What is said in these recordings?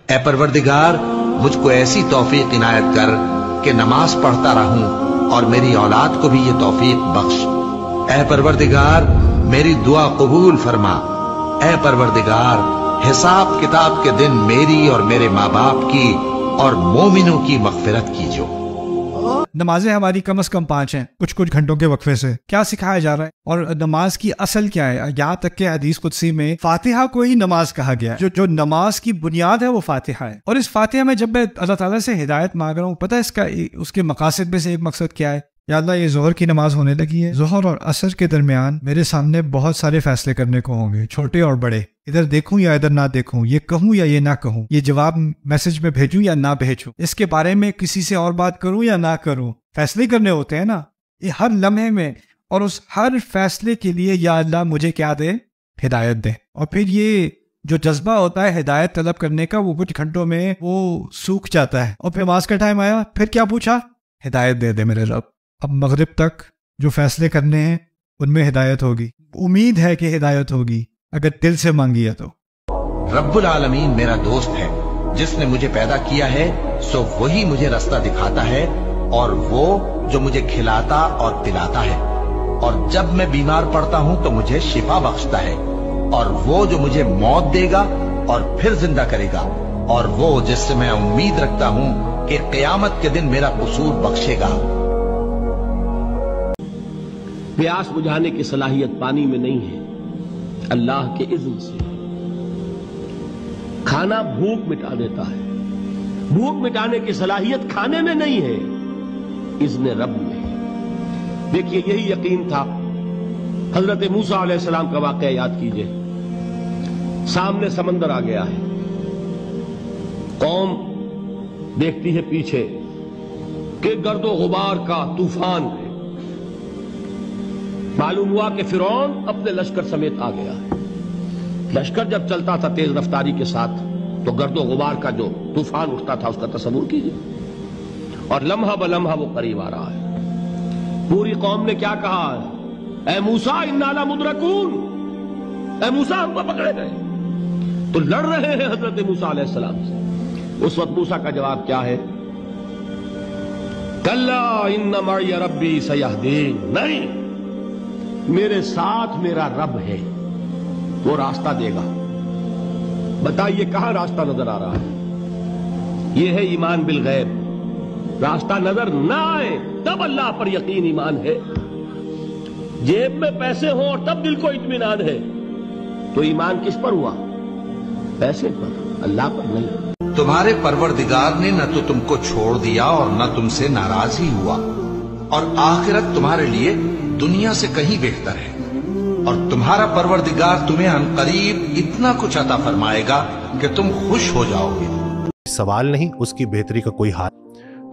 اے پروردگار مجھ کو ایسی توفیق عنایت کر کہ نماز پڑھتا رہوں اور میری اولاد کو بھی یہ توفیق بخش۔ اے پروردگار میری دعا قبول فرما۔ اے پروردگار حساب کتاب کے دن میری اور میرے ماں باپ کی اور مومنوں کی مغفرت کیجو۔ نمازیں ہماری کم از کم 5 ہیں، کچھ گھنٹوں کے وقفے سے۔ کیا سکھایا جا رہا ہے اور نماز کی اصل کیا ہے؟ یہاں تک کہ حدیث قدسی میں فاتحہ کو ہی نماز کہا گیا ہے۔ جو نماز کی بنیاد ہے وہ فاتحہ ہے، اور اس فاتحہ میں جب میں اللہ تعالیٰ سے ہدایت مانگ رہا ہوں، پتہ ہے اس کے مقاصد میں سے ایک مقصد کیا ہے؟ یا اللہ یہ ظہر کی نماز ہونے لگی ہے، ظہر اور عصر کے درمیان میرے سامنے بہت سارے فیصلے کرنے کو ہوں گے، چھوٹے اور بڑے، ادھر دیکھوں یا ادھر نہ دیکھوں، یہ کہوں یا یہ نہ کہوں، یہ جواب میسج میں بھیجوں یا نہ بھیجوں، اس کے بارے میں کسی سے اور بات کروں یا نہ کروں، فیصلے کرنے ہوتے ہیں نا یہ ہر لمحے میں، اور اس ہر فیصلے کے لیے یا اللہ مجھے کیا دے؟ ہدایت دے۔ اور پھر یہ جو جذبہ ہوتا ہے ہدایت طلب کرنے کا وہ کچھ گھنٹوں میں وہ سوکھ جاتا ہے، اور پھر نماز کا ٹائم آیا، پھر کیا پوچھا؟ ہدایت دے دے میرے رب۔ اب مغرب تک جو فیصلے کرنے ہیں ان میں ہدایت ہوگی، امید ہے کہ ہدایت ہوگی اگر دل سے مانگی ہے تو۔ رب العالمین میرا دوست ہے، جس نے مجھے پیدا کیا ہے سو وہی مجھے رستہ دکھاتا ہے، اور وہ جو مجھے کھلاتا اور پلاتا ہے، اور جب میں بیمار پڑتا ہوں تو مجھے شفا بخشتا ہے، اور وہ جو مجھے موت دے گا اور پھر زندہ کرے گا، اور وہ جس سے میں امید رکھتا ہوں کہ قیامت کے دن میرا قصور بخشے گا۔ پیاس بجھانے کی صلاحیت پانی میں نہیں ہے، اللہ کے اذن سے۔ کھانا بھوک مٹا دیتا ہے، بھوک مٹانے کی صلاحیت کھانے میں نہیں ہے، اذن رب میں ہے۔ دیکھیے یہی یقین تھا حضرت موسیٰ علیہ السلام کا واقعہ یاد کیجئے۔ سامنے سمندر آ گیا ہے، قوم دیکھتی ہے پیچھے کہ گرد و غبار کا طوفان ہے۔ معلوم ہوا کہ فرعون اپنے لشکر سمیت آ گیا ہے۔ لشکر جب چلتا تھا تیز رفتاری کے ساتھ تو گرد و غبار کا جو طوفان اٹھتا تھا اس کا تصور کیجئے، اور لمحہ بلمحہ وہ قریب آ رہا ہے۔ پوری قوم نے کیا کہا؟ اے موسیٰ انا لمدرکون، اے موسیٰ ہم کو پکڑے گئے۔ تو لڑ رہے ہیں حضرت موسیٰ علیہ السلام سے۔ اس وقت موسیٰ کا جواب کیا ہے؟ کلا ان معی ربی سیہدین، نہیں، میرے ساتھ میرا رب ہے، وہ راستہ دے گا۔ بتائیے کہاں راستہ نظر آ رہا ہے؟ یہ ہے ایمان بالغیب۔ راستہ نظر نہ آئے تب اللہ پر یقین ایمان ہے۔ جیب میں پیسے ہوں اور تب دل کو اطمینان ہے تو ایمان کس پر ہوا؟ پیسے پر، اللہ پر نہیں۔ تمہارے پروردگار نے نہ تو تم کو چھوڑ دیا اور نہ تم سے ناراض ہی ہوا، اور آخرت تمہارے لیے دنیا سے کہیں بہتر ہے، اور تمہارا پروردگار تمہیں عنقریب اتنا کچھ عطا فرمائے گا کہ تم خوش ہو جاؤ گے۔ سوال نہیں، اس کی بہتری کا کوئی حال۔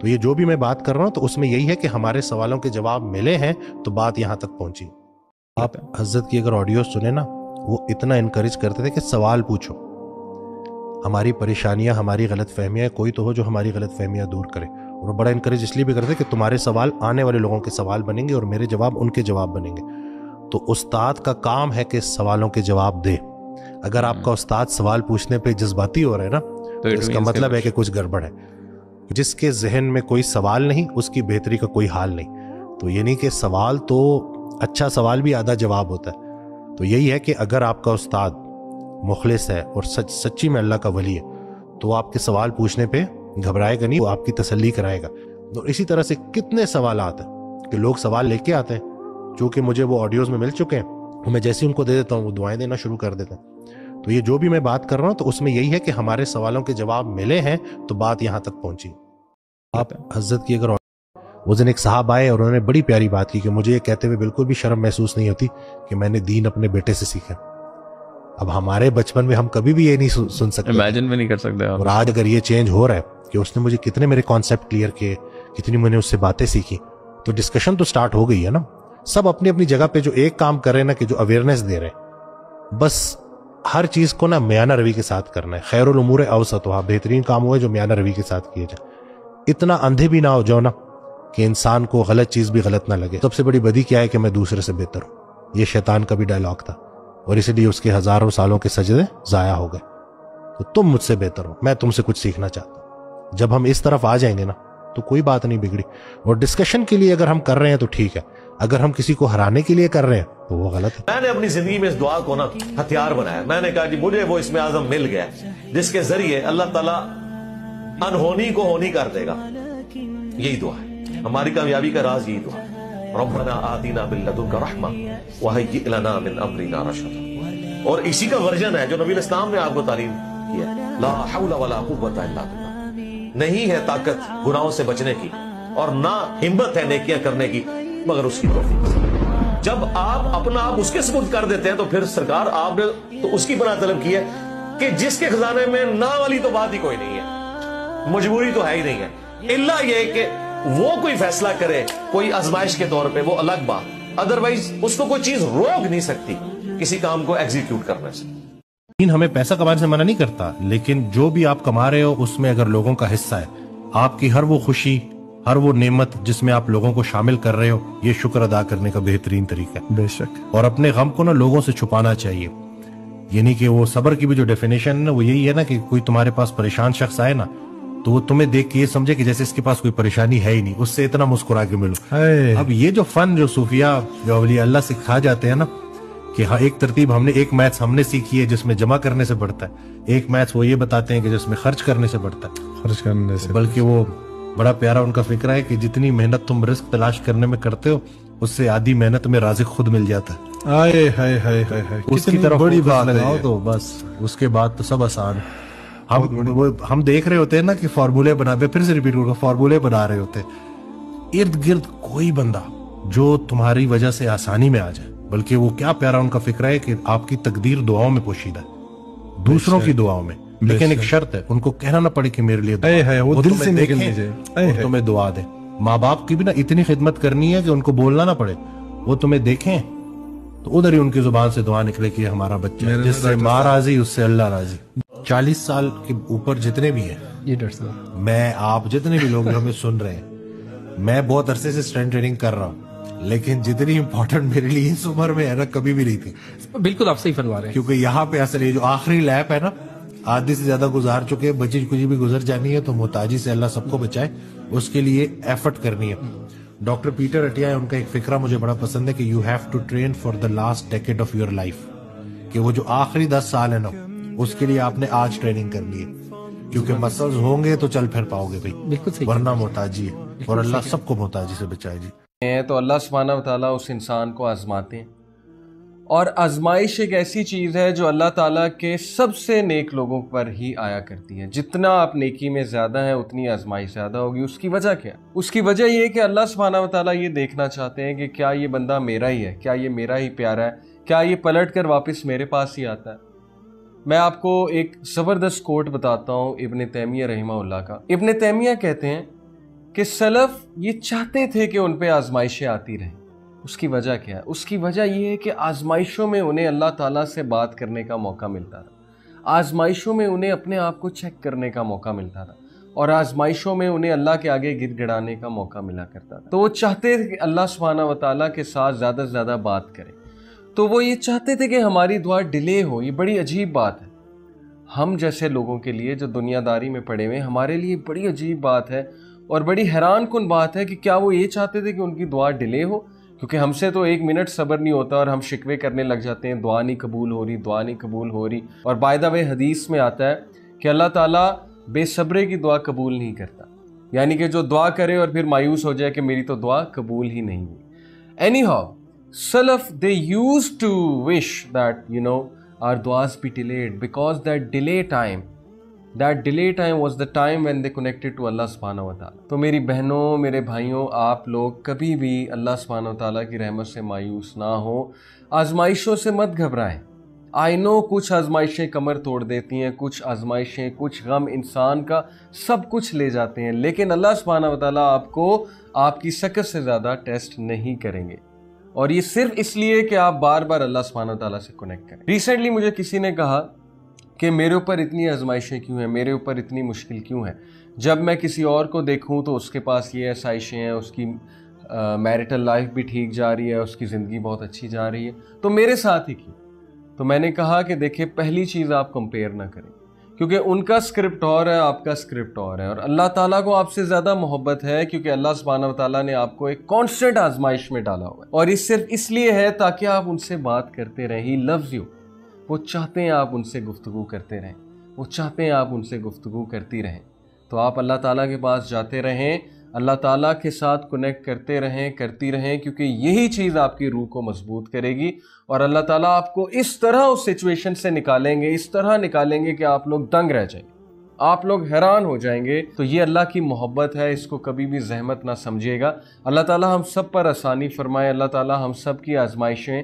تو یہ جو بھی میں بات کر رہا ہوں تو اس میں یہی ہے کہ ہمارے سوالوں کے جواب ملے ہیں تو بات یہاں تک پہنچی۔ آپ حضرت کی اگر آڈیو سنیں نا، وہ اتنا انکریج کرتے تھے کہ سوال پوچھو، ہماری پریشانیاں، ہماری غلط فہمیاں، کوئی تو ہو جو ہماری غلط فہمیاں دور کرے۔ اور وہ بڑا انکریج اس لیے بھی کرتے کہ تمہارے سوال آنے والے لوگوں کے سوال بنیں گے اور میرے جواب ان کے جواب بنیں گے۔ تو استاد کا کام ہے کہ سوالوں کے جواب دے۔ اگر آپ کا استاد سوال پوچھنے پہ جذباتی ہو رہا ہے نا تو اس کا مطلب ہے کہ کچھ گڑبڑ ہے۔ جس کے ذہن میں کوئی سوال نہیں، اس کی بہتری کا کوئی حال نہیں۔ تو یہ نہیں کہ سوال تو اچھا سوال بھی آدھا جواب ہوتا ہے۔ تو یہی ہے کہ اگر آپ کا استاد مخلص ہے اور سچی میں اللہ کا ولی ہے تو آپ کے سوال پوچھنے پہ گھبرائے گا نہیں، وہ آپ کی تسلی کرائے گا۔ اور اسی طرح سے کتنے سوالات ہیں کہ لوگ سوال لے کے آتے ہیں، چونکہ مجھے وہ آڈیوز میں مل چکے ہیں، میں جیسے ان کو دے دیتا ہوں وہ دعائیں دینا شروع کر دیتے ہیں۔ تو یہ جو بھی میں بات کر رہا ہوں تو اس میں یہی ہے کہ ہمارے سوالوں کے جواب ملے ہیں تو بات یہاں تک پہنچی۔ آپ حضرت کی اگر وہ دن ایک صاحب آئے اور انہوں نے بڑی پیاری بات کی کہ مجھے یہ کہتے ہوئے بالکل بھی شرم محسوس نہیں ہوتی کہ میں نے دین اپنے بیٹے سے سیکھا۔ اب ہمارے بچپن میں ہم کبھی بھی یہ نہیں سن سکتے، امیجن بھی نہیں کر سکتے۔ اور آج اگر یہ چینج ہو رہا ہے کہ اس نے مجھے کتنے میرے کانسیپٹ کلیئر کیے، کتنی میں نے اس سے باتیں سیکھی، تو ڈسکشن تو سٹارٹ ہو گئی ہے نا۔ سب اپنی اپنی جگہ پہ جو ایک کام کر رہے ہیں نا کہ جو اویئرنیس دے رہے ہیں، بس ہر چیز کو نا میانہ روی کے ساتھ کرنا ہے۔ خیر الامور اوسطھا، بہترین کام ہوئے جو میانہ روی کے ساتھ کیے جائے۔ اتنا اندھے بھی نہ ہو جاؤ نا کہ انسان کو غلط چیز بھی غلط نہ لگے۔ سب سے بڑی بدی کیا ہے کہ میں دوسرے سے بہتر ہوں، یہ شیطان کا بھی ڈائلاگ تھا، اور اسی لیے اس کے ہزاروں سالوں کے سجدے ضائع ہو گئے۔ تو تم مجھ سے بہتر ہو, میں تم سے کچھ سیکھنا چاہتا ہوں. جب ہم اس طرف آ جائیں گے نا تو کوئی بات نہیں بگڑی. اور ڈسکشن کے لیے اگر ہم کر رہے ہیں تو ٹھیک ہے, اگر ہم کسی کو ہرانے کے لیے کر رہے ہیں تو وہ غلط ہے. میں نے اپنی زندگی میں اس دعا کو نا ہتھیار بنایا. میں نے کہا کہ مجھے وہ اسم اعظم مل گیا جس کے ذریعے اللہ تعالیٰ انہونی کو ہونی کر دے گا. یہی دعا ہے ہماری کامیابی کا راز, یہی دعا. ربنا آتینا من لدنک رحمہ وہیئ لنا من امرنا رشدا. اور اسی کا ورژن ہے جو نبی اسلام نے آپ کو تعلیم کیا, لا حول ولا قوت الا باللہ. نہیں ہے طاقت گناہوں سے بچنے کی اور نہ ہمت ہے نیکیاں کرنے کی مگر اس کی توفیق سے. جب آپ اپنا آپ اس کے سپرد کر دیتے ہیں تو پھر سرکار آپ نے تو اس کی پناہ طلب کی ہے کہ جس کے خزانے میں نہ والی تو بات ہی کوئی نہیں ہے, مجبوری تو ہے ہی نہیں ہے, الا یہ کہ وہ کوئی فیصلہ کرے کوئی آزمائش کے طور پہ, وہ الگ بات. ادروائز اس کو کوئی چیز روک نہیں سکتی کسی کام کو ایگزیکیوٹ کرنے سے. دین ہمیں پیسہ کمانے سے منع نہیں کرتا, لیکن جو بھی آپ کما رہے ہو اس میں اگر لوگوں کا حصہ ہے, آپ کی ہر وہ خوشی, ہر وہ نعمت جس میں آپ لوگوں کو شامل کر رہے ہو, یہ شکر ادا کرنے کا بہترین طریقہ ہے. بے شک. اور اپنے غم کو نا لوگوں سے چھپانا چاہیے. یعنی کہ وہ صبر کی بھی جو ڈیفینیشن ہے نا وہ یہی ہے نا کہ کوئی تمہارے پاس پریشان شخص آئے نا تو وہ تمہیں دیکھ کے یہ سمجھے کہ جیسے اس کے پاس کوئی پریشانی ہے ہی نہیں, اس سے اتنا مسکرا کے ملو. اب یہ جو فن جو صوفیہ جو اولیاء اللہ سے کھا جاتے ہیں نا کہ ہاں ایک ترتیب ہم نے, ایک میتھس ہم نے سیکھی ہے جس میں جمع کرنے سے بڑھتا ہے, ایک میتھس وہ یہ بتاتے ہیں کہ جس میں خرچ کرنے سے بڑھتا ہے. خرچ کرنے سے بلکہ وہ بڑا پیارا ان کا فکر ہے کہ جتنی محنت تم رزق تلاش کرنے میں کرتے ہو اس سے آدھی محنت میں رازق خود مل جاتا ہے. آئے ہائے ہائے ہائے ہائے, اس کی طرف بڑی بات لگاؤ تو بس اس کے بعد تو سب آسان. ہم دیکھ رہے ہوتے ہیں نا کہ فارمولے بنا, پھر سے ریپیٹ کروں گا, فارمولے بنا رہے ہوتے ہیں, ارد گرد کوئی بندہ جو تمہاری وجہ سے آسانی میں آ جائے, بلکہ وہ کیا پیارا ان کا فکر ہے کہ آپ کی تقدیر دعاؤں میں پوشیدہ ہے, دوسروں کی دعاؤں میں, لیکن ایک شرط ہے, ان کو کہنا نہ پڑے کہ میرے لیے دعا, وہ دل سے نکل لیجئے, وہ تمہیں دعا دیں. ماں باپ کی بھی نا اتنی خدمت کرنی ہے کہ ان کو بولنا نہ پڑے, وہ تمہیں دیکھیں تو ادھر ہی ان کی زبان سے دعا نکلے کہ ہمارا بچہ ہے, جس سے ماں راضی اس سے اللہ راضی. 40 سال کے اوپر جتنے بھی ہیں, یہ ڈاکٹر صاحب میں آپ جتنے بھی لوگ ہمیں سن رہے ہیں, میں بہت عرصے سے اسٹرینتھ ٹریننگ کر رہا ہوں, لیکن جتنی امپورٹنٹ میرے لیے اس عمر میں ہے نا کبھی بھی نہیں تھی. بالکل آپ صحیح فرما رہے ہیں, کیونکہ یہاں پہ اصل یہ جو آخری لیپ ہے نا, آدھی سے زیادہ گزار چکے, بچی کچھ بھی گزر جانی ہے, تو محتاجی سے اللہ سب کو بچائے, اس کے لیے ایفرٹ کرنی ہے. ڈاکٹر پیٹر اٹیا ہے, ان کا ایک فکرہ مجھے بڑا پسند ہے کہ you have to train for the last decade of your life, کہ وہ جو آخری 10 سال ہے نا اس کے لیے آپ نے آج ٹریننگ کرنی ہے, کیونکہ مسلز ہوں گے تو چل پھر پاؤ گے بھائی, بالکل صحیح, ورنہ محتاجی ہے, اور اللہ سب کو محتاجی سے بچائے. جی تو اللہ سبحانہ وتعالیٰ اس انسان کو آزماتے ہیں, اور آزمائش ایک ایسی چیز ہے جو اللہ تعالیٰ کے سب سے نیک لوگوں پر ہی آیا کرتی ہے. جتنا آپ نیکی میں زیادہ ہیں اتنی آزمائش زیادہ ہوگی. اس کی وجہ کیا؟ اس کی وجہ یہ ہے کہ اللہ سبحانہ وتعالیٰ یہ دیکھنا چاہتے ہیں کہ کیا یہ بندہ میرا ہی ہے, کیا یہ میرا ہی پیارا ہے, کیا یہ پلٹ کر واپس میرے پاس ہی آتا ہے. میں آپ کو ایک زبردست کوٹ بتاتا ہوں ابن تیمیہ رحمہ اللہ کا. ابن تیمیہ کہتے ہیں کہ سلف یہ چاہتے تھے کہ ان پہ آزمائشیں آتی رہیں. اس کی وجہ کیا ہے؟ اس کی وجہ یہ ہے کہ آزمائشوں میں انہیں اللہ تعالیٰ سے بات کرنے کا موقع ملتا تھا, آزمائشوں میں انہیں اپنے آپ کو چیک کرنے کا موقع ملتا تھا, اور آزمائشوں میں انہیں اللہ کے آگے گر گڑانے کا موقع ملا کرتا تھا. تو وہ چاہتے تھے کہ اللہ سبحانہ وتعالیٰ کے ساتھ زیادہ سے زیادہ بات کریں. تو وہ یہ چاہتے تھے کہ ہماری دعا ڈیلے ہو. یہ بڑی عجیب بات ہے ہم جیسے لوگوں کے لیے جو دنیا داری میں پڑے ہوئے, ہمارے لیے بڑی عجیب بات ہے اور بڑی حیران کن بات ہے کہ کیا وہ یہ چاہتے تھے کہ ان کی دعا ڈیلے ہو. کیونکہ ہم سے تو 1 منٹ صبر نہیں ہوتا اور ہم شکوے کرنے لگ جاتے ہیں, دعا نہیں قبول ہو رہی, دعا نہیں قبول ہو رہی. اور بائی دا وے حدیث میں آتا ہے کہ اللہ تعالیٰ بے صبرے کی دعا قبول نہیں کرتا, یعنی کہ جو دعا کرے اور پھر مایوس ہو جائے کہ میری تو دعا قبول ہی نہیں ہوئی. Any how Salaf, they used to wish that, our duas be delayed, because that delay time was the time when they connected to Allah subhanahu wa ta'ala. تو میری بہنوں, میرے بھائیوں, آپ لوگ کبھی بھی اللہ سبحانہ و تعالیٰ کی رحمت سے مایوس نہ ہو, آزمائشوں سے مت گھبرائیں. آئی نو کچھ آزمائشیں کمر توڑ دیتی ہیں, کچھ آزمائشیں, کچھ غم انسان کا سب کچھ لے جاتے ہیں, لیکن اللہ سبحانہ و تعالیٰ آپ کو آپ کی سکت سے زیادہ ٹیسٹ نہیں کریں گے, اور یہ صرف اس لیے کہ آپ بار بار اللہ سبحانہ و تعالیٰ سے کنیکٹ کریں. ریسنٹلی مجھے کسی نے کہا کہ میرے اوپر اتنی آزمائشیں کیوں ہیں, میرے اوپر اتنی مشکل کیوں ہے, جب میں کسی اور کو دیکھوں تو اس کے پاس یہ آسائشیں ہیں, اس کی میرٹل لائف بھی ٹھیک جا رہی ہے, اس کی زندگی بہت اچھی جا رہی ہے, تو میرے ساتھ ہی کیوں. تو میں نے کہا کہ دیکھیں, پہلی چیز آپ کمپیئر نہ کریں, کیونکہ ان کا اسکرپٹ اور ہے، آپ کا اسکرپٹ اور ہے. اور اللہ تعالیٰ کو آپ سے زیادہ محبت ہے کیونکہ اللہ سبحانہ و تعالیٰ نے آپ کو ایک کانسٹنٹ آزمائش میں ڈالا ہوا ہے، اور یہ صرف اس لیے ہے تاکہ آپ ان سے بات کرتے رہیں. ہی لوز یو. وہ چاہتے ہیں آپ ان سے گفتگو کرتے رہیں، وہ چاہتے ہیں آپ ان سے گفتگو کرتی رہیں. تو آپ اللہ تعالیٰ کے پاس جاتے رہیں، اللہ تعالیٰ کے ساتھ کنیکٹ کرتے رہیں، کرتی رہیں، کیونکہ یہی چیز آپ کی روح کو مضبوط کرے گی. اور اللہ تعالیٰ آپ کو اس طرح اس سچویشن سے نکالیں گے، اس طرح نکالیں گے کہ آپ لوگ دنگ رہ جائیں گے، آپ لوگ حیران ہو جائیں گے. تو یہ اللہ کی محبت ہے، اس کو کبھی بھی زحمت نہ سمجھیے گا. اللہ تعالیٰ ہم سب پر آسانی فرمائے، اللہ تعالیٰ ہم سب کی آزمائشیں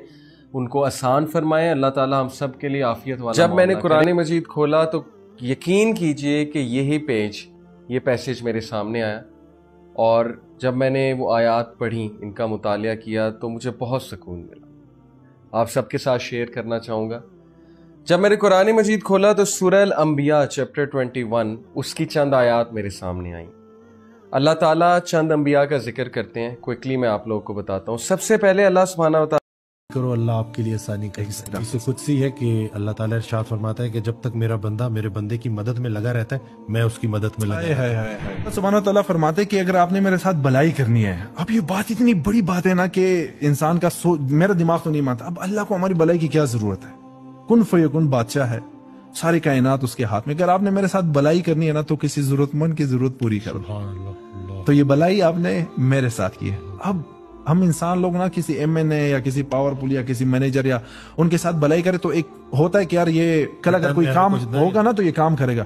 ان کو آسان فرمائے، اللہ تعالیٰ ہم سب کے لیے عافیت والا. جب میں نے قرآن مجید کھولا تو یقین کیجئے کہ یہی پیج، یہ پیسیج میرے سامنے آیا، اور جب میں نے وہ آیات پڑھی، ان کا مطالعہ کیا، تو مجھے بہت سکون ملا. آپ سب کے ساتھ شیئر کرنا چاہوں گا. جب میں نے قرآن مجید کھولا تو سورہ الانبیاء چیپٹر 21 اس کی چند آیات میرے سامنے آئیں. اللہ تعالیٰ چند انبیاء کا ذکر کرتے ہیں، کوئکلی میں آپ لوگوں کو بتاتا ہوں. سب سے پہلے اللہ سبحانہ و تعالیٰ کرو اللہ آپ کے لیے آسانی کرے. اس سے قدسی ہے کہ اللہ تعالیٰ ارشاد فرماتا ہے کہ جب تک میرا بندہ میرے بندے کی مدد میں لگا رہتا ہے، میں اس کی مدد میں لگا رہتا ہوں. اللہ سبحانہ و تعالیٰ فرماتے ہیں کہ اگر آپ نے میرے ساتھ بھلائی کرنی ہے، اب یہ بات اتنی بڑی بات ہے نا کہ انسان کا میرا دماغ تو نہیں مانتا. اب اللہ کو ہماری بھلائی کی کیا ضرورت ہے؟ کن فیکن بادشاہ ہے، ساری کائنات اس کے ہاتھ میں. اگر آپ نے میرے ساتھ بھلائی کرنی ہے نا تو کسی ضرورت مند کی ضرورت پوری کرو. تو یہ بھلائی آپ نے میرے ساتھ کی ہے. اب ہم انسان لوگ نا کسی ایم این اے یا کسی پاور پول یا کسی مینیجر یا ان کے ساتھ بھلائی کرے تو ایک ہوتا ہے کہ یار یہ کل اگر کوئی کام ہوگا نا تو یہ کام کرے گا.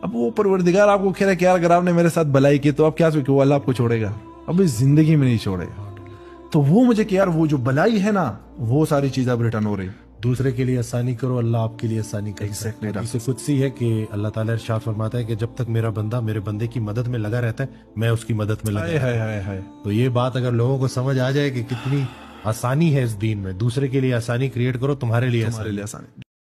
اب وہ پروردگار آپ کو کہہ رہا ہے کہ یار اگر آپ نے میرے ساتھ بھلائی کی تو اب کیا سوچے وہ اللہ آپ کو چھوڑے گا؟ اب اس زندگی میں نہیں چھوڑے گا. تو وہ مجھے کہ یار وہ جو بھلائی ہے نا وہ ساری چیزیں اب ریٹرن ہو رہی. دوسرے کے لیے آسانی کرو، اللہ آپ کے لیے آسانی کرے. اس سے قدسی ہے کہ اللہ تعالیٰ ارشاد فرماتا ہے کہ جب تک میرا بندہ میرے بندے کی مدد میں لگا رہتا ہے، میں اس کی مدد میں لگا رہتا ہوں. تو یہ بات اگر لوگوں کو سمجھ آ جائے کہ کتنی آسانی ہے اس دین میں، دوسرے کے لیے آسانی کریٹ کرو، تمہارے لیے آسانی.